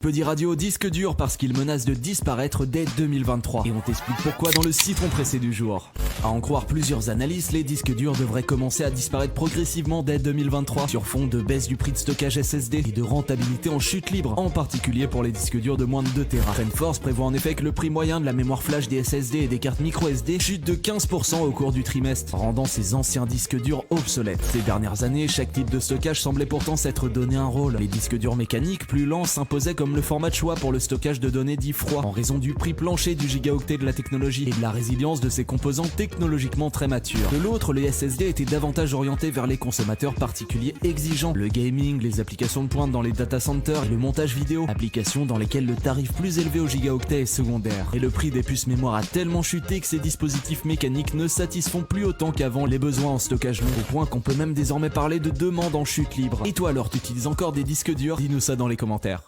Peudy Radio, disque dur parce qu'il menace de disparaître dès 2023. Et on t'explique pourquoi dans le siphon pressé du jour. À en croire plusieurs analystes, les disques durs devraient commencer à disparaître progressivement dès 2023 sur fond de baisse du prix de stockage SSD et de rentabilité en chute libre, en particulier pour les disques durs de moins de 2 Tera. TrendForce prévoit en effet que le prix moyen de la mémoire flash des SSD et des cartes micro SD chute de 15% au cours du trimestre, rendant ces anciens disques durs obsolètes. Ces dernières années, chaque type de stockage semblait pourtant s'être donné un rôle. Les disques durs mécaniques plus lents s'imposaient comme le format de choix pour le stockage de données dit froid, en raison du prix plancher du gigaoctet de la technologie et de la résilience de ses composants technologiquement très matures. De l'autre, les SSD étaient davantage orientés vers les consommateurs particuliers exigeants, le gaming, les applications de pointe dans les data centers et le montage vidéo, applications dans lesquelles le tarif plus élevé au gigaoctet est secondaire. Et le prix des puces mémoire a tellement chuté que ces dispositifs mécaniques ne satisfont plus autant qu'avant les besoins en stockage long, au point qu'on peut même désormais parler de demande en chute libre. Et toi alors, tu utilises encore des disques durs? Dis-nous ça dans les commentaires.